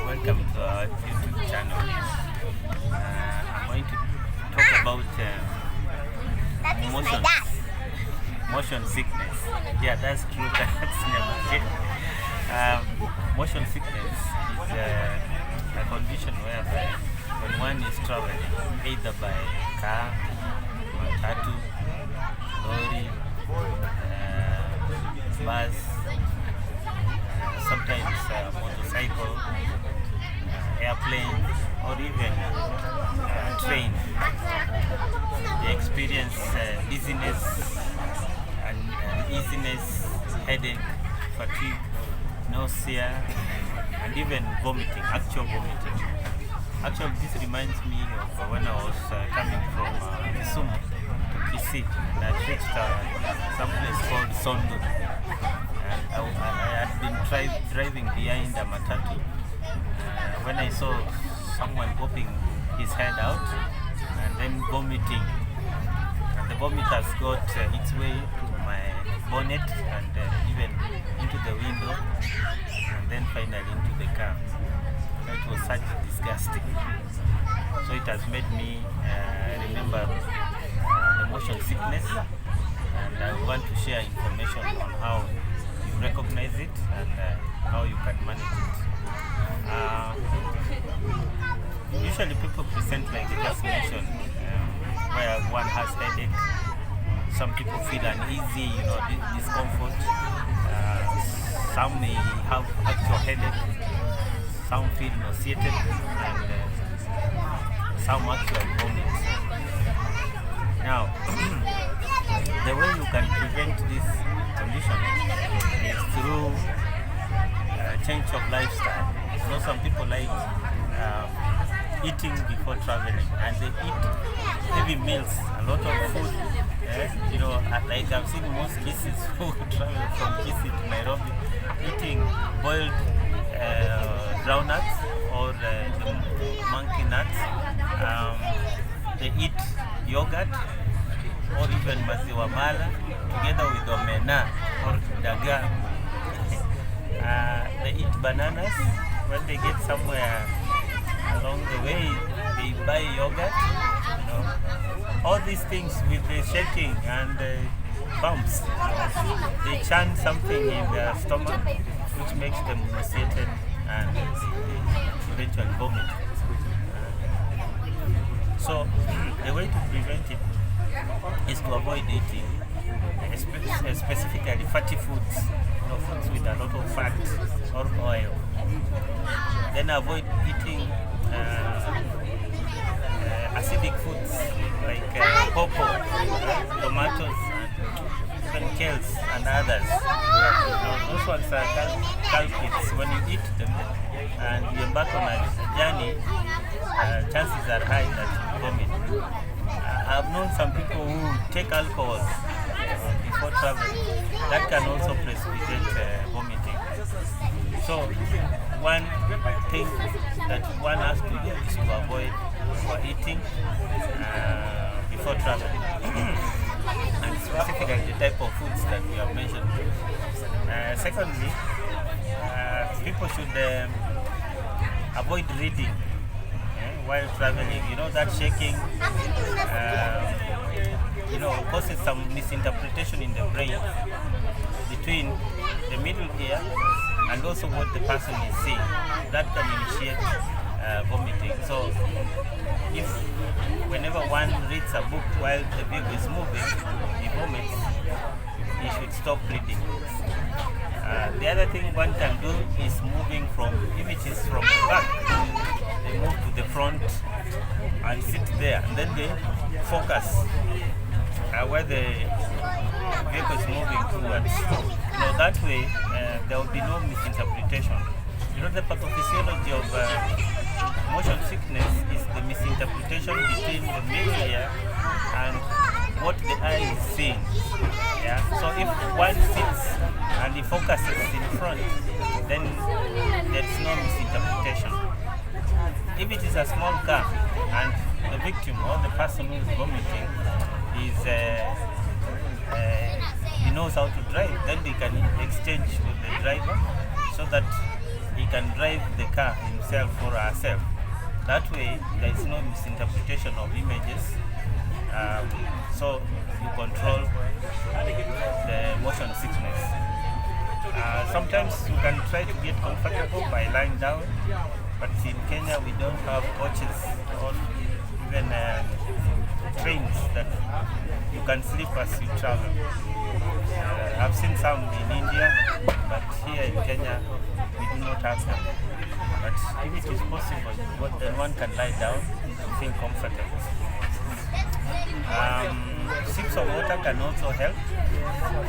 Welcome to our YouTube channel. I'm going to talk about motion, motion sickness. Yeah, that's true. That's never motion sickness is a condition whereby when one is traveling either by car, matatu, lorry, bus, sometimes motorcycle, airplane, or even train, they experience dizziness and uneasiness, headache, fatigue, nausea, and even vomiting, actual vomiting. Actually, this reminds me of when I was coming from Kisumu to Kisii, and I reached some place called Sondu. And I had been driving behind a matatu when I saw someone popping his head out and then vomiting. And the vomit has got its way to my bonnet and even into the window and then finally into the car. So it was such disgusting. So it has made me remember the motion sickness, and I want to share information on how you recognize it and how you can manage it. Usually people present like I just mentioned, where one has headache. Some people feel uneasy, discomfort. Some may have actual headache. Some feel nauseated, and some actually vomit. Now, the way you can prevent this condition is through change of lifestyle. Some people like eating before traveling, and they eat heavy meals, a lot of food. Like I've seen most cases who travel from Kisii to Nairobi eating boiled groundnuts or monkey nuts. They eat yogurt or even maziwa mala together with omena or daga. They eat bananas. When they get somewhere along the way, they buy yogurt. All these things with the shaking and bumps, they chant something in their stomach which makes them nauseated and eventually vomit. So the way to prevent it is to avoid eating, specifically fatty foods, foods with a lot of fat or oil. Then avoid eating acidic foods like pawpaw, tomatoes, even kales and others. Those ones are culprits. When you eat them and you embark on a journey, chances are high that you vomit. I've known some people who take alcohol before traveling. That can also precipitate vomiting. So one thing that one has to do is to avoid overeating before traveling. And specifically the type of foods that we have mentioned. Secondly, people should avoid reading while traveling. That shaking causes some misinterpretation in the brain between the middle ear and also what the person is seeing. That can initiate vomiting. So if whenever one reads a book while the vehicle is moving, he vomits, he should stop reading. The other thing one can do is moving from, if it is from the back, they move to the front and sit there, and then they focus where the vehicle is moving towards. That way there will be no misinterpretation. The pathophysiology of motion sickness is the misinterpretation between the middle ear and what the eye is seeing. So if one sits and he focuses in front, then there's no misinterpretation. If it is a small car and the victim or the person who is vomiting is he knows how to drive, then they can exchange with the driver so that he can drive the car himself or herself. That way, there is no misinterpretation of images. So you control the motion sickness. Sometimes you can try to get comfortable by lying down, but in Kenya we don't have coaches or even trains that you can sleep as you travel. I've seen some in India, but here in Kenya we do not have them. But if it is possible, then one can lie down and feel comfortable. Sips of water can also help.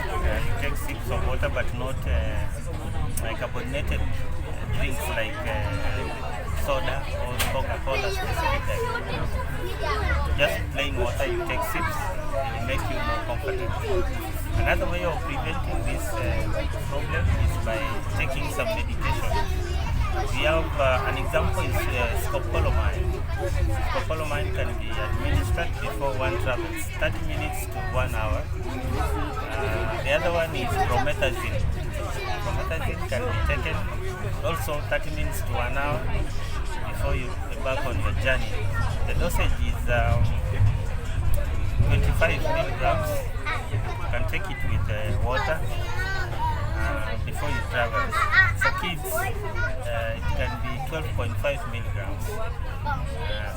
You take sips of water, but not carbonated drinks like soda or Coca-Cola specifically. Just plain water, you take sips, it will make you more comfortable. Another way of preventing this problem is by taking some medication. We have an example is scopolamine. Scopolamine can be administered before one travels, 30 minutes to 1 hour. The other one is promethazine. Promethazine can be taken also 30 minutes to 1 hour before you embark on your journey. The dosage is 25 milligrams. You can take it with water before you travel. For kids, it can be 12.5 milligrams.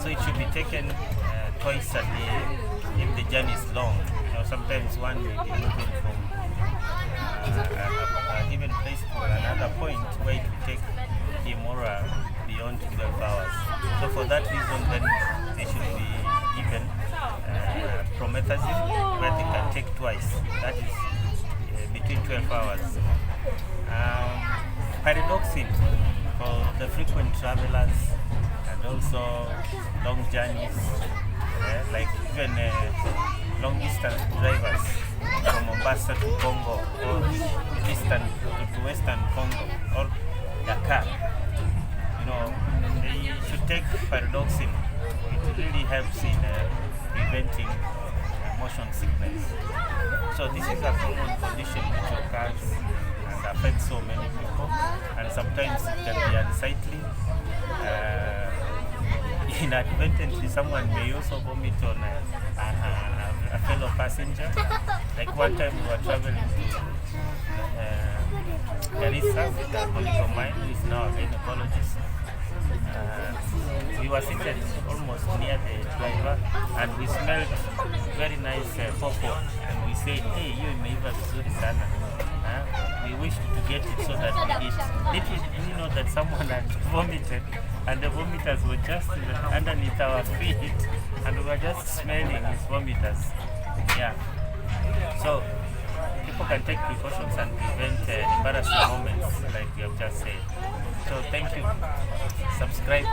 So it should be taken twice a day if the journey is long. Sometimes one may be moving from a given place to another point where it will take him or beyond 12 hours. So for that reason, then they should be given promethazine, where they can take twice. That is between 12 hours. Pyridoxine for the frequent travelers and also long journeys, like even long distance drivers from Mombasa to Congo or to Western Congo or Dakar. They should take pyridoxine. It really helps in preventing motion sickness. So this is a common condition which occurs and affects so many people, and sometimes it can be unsightly. Inadvertently, someone may also vomit on a fellow passenger. Like one time we were traveling to Garissa with a colleague of mine who is now a gynecologist. We were seated almost near the driver and we smelled very nice popo, and we said, hey, you imeiva vizuri sana. We wished to get it so that we eat. Did you know that someone had vomited and the vomiters were just underneath our feet and we were just smelling his vomiters? Yeah. So people can take precautions and prevent embarrassing moments like we have just said. So thank you. Subscribe.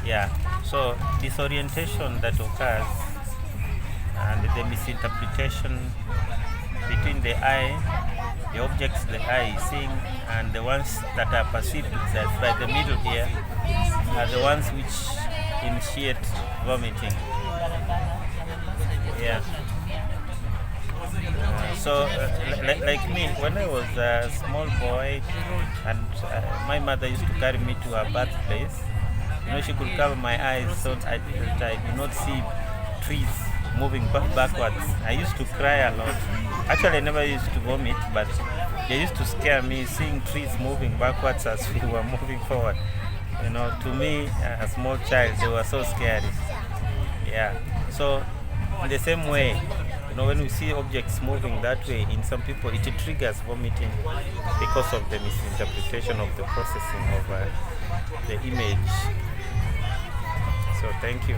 Yeah. So disorientation that occurs and the misinterpretation between the eye, the objects the eye is seeing, and the ones that are perceived by the middle ear are the ones which initiate vomiting. Yeah. So, like me, when I was a small boy, and my mother used to carry me to her birthplace, she could cover my eyes so I did not see trees moving backwards. I used to cry a lot. Actually, I never used to vomit, but they used to scare me seeing trees moving backwards as we were moving forward. To me, a small child, they were so scary. Yeah. So, in the same way, when we see objects moving that way, in some people it triggers vomiting because of the misinterpretation of the processing of the image. So thank you.